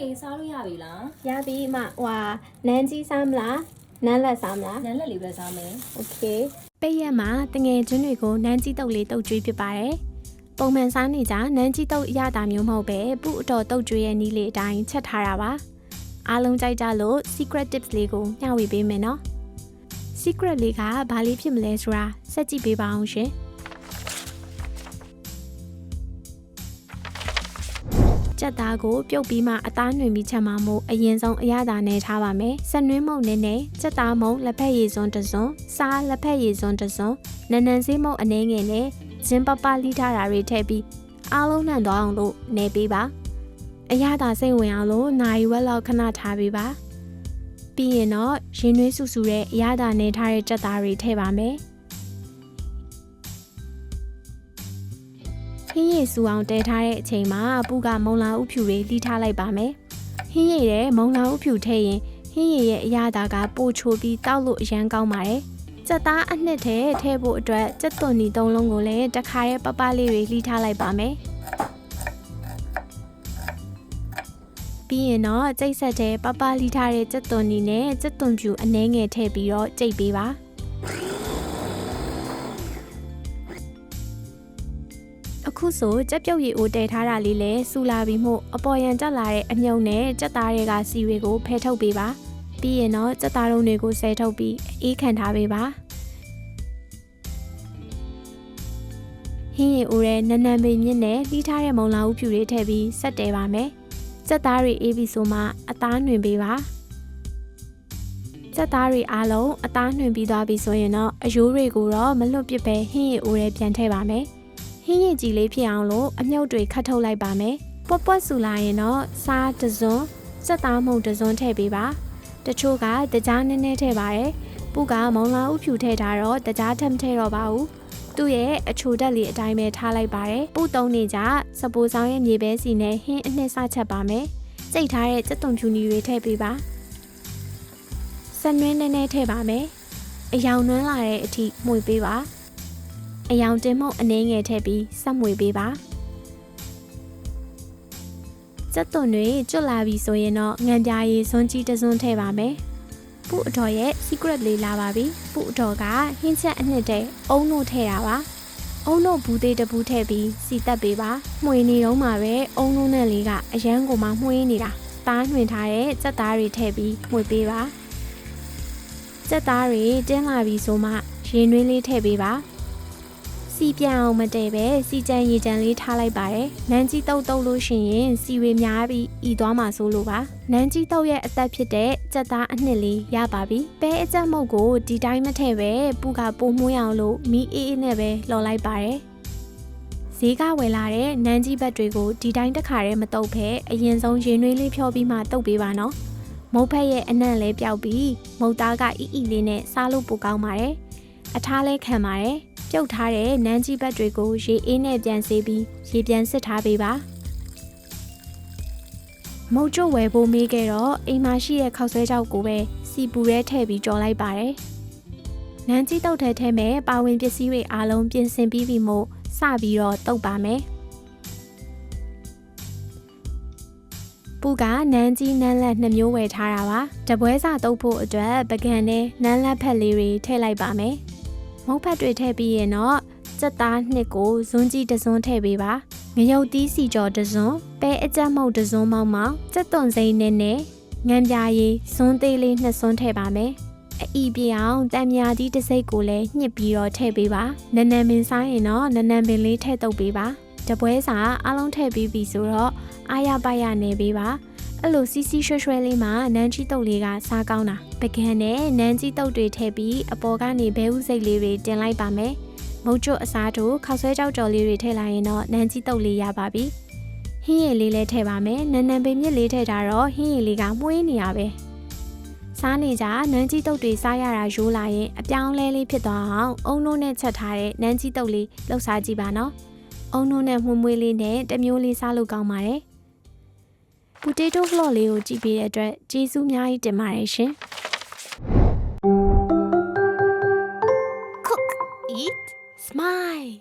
အေးစားလို့ရပြီလား ရပြီအမဟွာနန်းကြီးစားမလားနန်းလက်စားမလား နန်းလက်လေးပဲစားမယ် โอเคပိတ်ရက်မှာတငယ်ချင်းတွေကိုနန်းကြီးတုပ်လေးတုပ်ကျွေးဖြစ်ပါတယ်ပုံမှန်စားနေကြနန်းကြီးတုပ်အရတာမျိုးမဟုတ်ပဲပုအတော်တုပ်ကျွေးရဲ့နီးလေးအတိုင်းချက်ထားတာပါအားလုံးကြိုက်ကြလို့ secret tips လေးကိုမျှဝေပေးမယ်နော် secret လေးကဘာလေးဖြစ်မလဲဆိုတာစက်ကြည့်ပေးပါအောင်ရှင်ကြက်သားကိုပြုတ်ပြီးမှအသားနှွင်ပြီးချက်မှာမို့အရင်ဆုံးအရသာနဲ့ထားပါမယ်။ဆက်နွင်းမုံနဲ့ကြက်သားမုံလက်ဖက်ရည်စွန်းတစ်စွန်းစားလက်ဖက်ရည်စွန်းတစ်စွန်းနန်းနန်းစေးမုံအနှဲငယ်နဲ့ဂျင်းပပလိထားတာတွေထည့်ပြီးအားလုံးနှံသွားအောင်လို့နေပေးပါ။အရသာစိတ်ဝင်အောင်လို့နိုင်ဝက်လောက်ခဏထားပေးပါ။ပြီးရင်တော့ရင်နွေးဆူဆူတဲ့အရသာနဲ့ထားတဲ့ကြက်သားတွေထည့်ပါမယ်။ဟင်းရည်စူအောင်တဲထားတဲ့အချိန်မှာပူကမုံလာဥဖြူတွေလှီးထားလိုက်ပါမယ်။ဟင်းရည်ရဲ့မုံလာဥဖြူထည့်ရင်ဟင်းရည်ရဲ့အရသာကပိုချိုပြီးတောက်လို့အရန်ကောင်းပါတယ်။ကြက်သားအနှစ်ထဲထည့်ဖို့အတွက်ကြက်သွန်နီ၃လုံးကိုလည်းတစ်ခါရဲ့ပပလေးတွေလှီးထားလိုက်ပါမယ်။ပြီးရင်တော့ကြိတ်ဆက်တဲ့ပပလှီးထားတဲ့ကြက်သွန်နီနဲ့ကြက်သွန်ဖြူအနှဲငယ်ထည့်ပြီးတော့ကြိတ်ပေးပါ။အခုဆိုကြက်ပြုတ်ရည်အိုတည်ထားတာလေးလည်းစူလာပြီးမှအပေါ်ရန်တက်လာတဲ့အမြုံနဲ့ကြက်သားတွေကစီတွေကိုဖယ်ထုတ်ပေးပါပြီးရင်တော့ကြက်သားတုံးတွေကိုဆဲထုတ်ပြီးအေးခံထားပေးပါဟင်းရည်အိုရဲ့နန်းနန်းပင်မြင့်နဲ့လှီးထားတဲ့မုံလာဥဖြူတွေထည့်ပြီးဆက်တဲပါမယ်ကြက်သားတွေအေးပြီးဆိုမှအသားနှွင်ပေးပါကြက်သားတွေအားလုံးအသားနှွင်ပြီးသွားပြီဆိုရင်တော့အယိုးတွေကိုတော့မလွတ်ပစ်ပဲဟင်းရည်အိုရဲ့ပြန်ထည့်ပါမယ်ဟင်းရည်ကြီးလေးဖြစ်အောင်လို့အမြုပ်တွေခတ်ထုတ်လိုက်ပါမယ်။ပွက်ပွက်ဆူလာရင်တော့စားတစ်စွန်းစက်သားမုံတစ်စွန်းထည့်ပေးပါ။တချို့ကတကြားနည်းနည်းထည့်ပါတယ်။ပုကမုံလာဥဖြူထည့်ထားတော့တကြားထပ်မထည့်တော့ပါဘူး။သူ့ရဲ့အချိုတက်လေးအတိုင်းပဲထားလိုက်ပါတယ်။ပုသုံးနေကြစပိုးဆောင်ရဲ့မြေပဲစီနဲ့ဟင်းအနှစ်စချက်ပါမယ်။စိတ်ထားတဲ့ကြက်သွန်ဖြူနီတွေထည့်ပေးပါ။ဆက်နွင်းနည်းနည်းထည့်ပါမယ်။အယောင်နွမ်းလာတဲ့အထိမှုပေးပါ။အယောင်တင်မှုအနှဲငယ်ထည့်ပြီးဆက်မွေပေးပါကြက်သွန်တွေကျွတ်လာပြီဆိုရင်တော့ငံပြာရည်စွန်းကြီးတစ်စွန်းထည့်ပါမယ်ပုအတော်ရဲ့ secret လေးလာပါပြီပုအတော်ကဟင်းချက်အနှစ်တဲ့အုံတို့ထည့်တာပါအုံတို့ဘူးသေးတဘူးထည့်ပြီးစီတက်ပေးပါမှွေနေတော့မှာပဲအုံတို့နဲ့လေးကအရန်ကိုမှမှွေးနေတာသားနှွင်ထားတဲ့ကြက်သားတွေထည့်ပြီးမှွေပေးပါကြက်သားတွေတင်းလာပြီဆိုမှရင်နှွေးလေးထည့်ပေးပါစီပြန်အောင်မတည့်ပဲစီကြံရေကြံလေးထားလိုက်ပါတယ်နန်းကြီးတုပ်လို့ရှိရင်စီဝေများပြီးဤသွားမှာဆိုလို့ပါနန်းကြီးတုပ်ရဲ့အသက်ဖြစ်တဲ့ကြက်သားအနှစ်လေးရပါပြီပဲအကြက်မုတ်ကိုဒီတိုင်းမထည့်ပဲပူကပိုမွှေးအောင်လို့မီးအေးအေးနဲ့ပဲလော်လိုက်ပါတယ်ဈေးကဝယ်လာတဲ့နန်းကြီးဘက်တွေကိုဒီတိုင်းတစ်ခါတည်းမတုပ်ဖဲအရင်ဆုံးရင်နွေးလေးဖြောပြီးမှတုပ်ပေးပါနော်မုတ်ဖက်ရဲ့အနံ့လေးပျောက်ပြီးမုတ်သားကအီလေးနဲ့စားလို့ပိုကောင်းပါတယ်အထားလဲခံပါတယ်ပြုတ်ထားတဲ့နန်းကြီးဘက်တွေကိုရေအေးနဲ့ပြန်ဆေးပြီးရေပြန်စစ်ထားပေးပါမုတ်ကျွတ်ဝယ်ဖို့မေးခဲ့တော့အိမ်မှာရှိတဲ့ခောက်ဆွဲကြောက်ကိုပဲစီပူရဲထည့်ပြီးကြော်လိုက်ပါတယ်နန်းကြီးတုတ်ထဲမဲ့ပါဝင်ပစ္စည်းတွေအားလုံးပြင်ဆင်ပြီးပြီမို့စပြီးတော့တုတ်ပါမယ်ပူကနန်းကြီးနန်းလက်2မျိုးဝယ်ထားတာပါတပွဲစာတုတ်ဖို့အတွက်ပကံနဲ့နန်းလက်ဖက်လေးတွေထည့်လိုက်ပါမယ်မုတ်ဖက်တွေထည့်ပြီးရင်တော့ကြက်သားနှစ်ကိုဇွန်းကြီးတစ်စွန်းထည့်ပေးပါငရုတ်သီးစီကြော်တစ်စွန်းပဲအကြက်မုတ်တစ်စွန်းမောင်းကြက်သွန်စိမ့်နဲ့ငံပြာရည်ဇွန်းသေးလေး2စွန်းထည့်ပါမယ်အီပြအောင်တံမြာသီးတစ်စိတ်ကိုလည်းညှစ်ပြီးတော့ထည့်ပေးပါနန်းနန်းပင်စားရင်တော့နန်းနန်းပင်လေးထည့်တုပ်ပေးပါတပွဲစာအလုံးထည့်ပြီးပြီဆိုတော့အားရပါရနေပေးပါအဲ့လိုစီစီရွှဲရွှဲလေးမှာနန်းကြီးတုပ်လေးကစားကောင်းတာပကံနဲ့နန်းကြီးတုပ်တွေထည့်ပြီးအပေါ်ကနေဘဲဥစိတ်လေးတွေတင်လိုက်ပါမယ်မုတ်ကျွတ်အစားတို့ခောက်ဆွဲကြောက်ကြော်လေးတွေထည့်လိုက်ရင်တော့နန်းကြီးတုပ်လေးရပါပြီဟင်းရည်လေးလည်းထည့်ပါမယ်နန်းနန်းပင်မြစ်လေးထည့်ထားတော့ဟင်းရည်လေးကမှုေးနေရပဲစားနေကြနန်းကြီးတုပ်တွေစားရတာရိုးလာရင်အပြောင်းလဲလေးဖြစ်သွားအောင်အုံနိုးနဲ့ချက်ထားတဲ့နန်းကြီးတုပ်လေးလှုပ်စားကြည့်ပါနော်အုံနိုးနဲ့မှုမွေးလေးနဲ့တစ်မျိုးလေးစားလို့ကောင်းပါတယ်potato vlog လေးကိုကြည့်ပေးတဲ့အတွက်ကျေးဇူးအများကြီးတင်ပါတယ်ရှင် Cook, eat, smile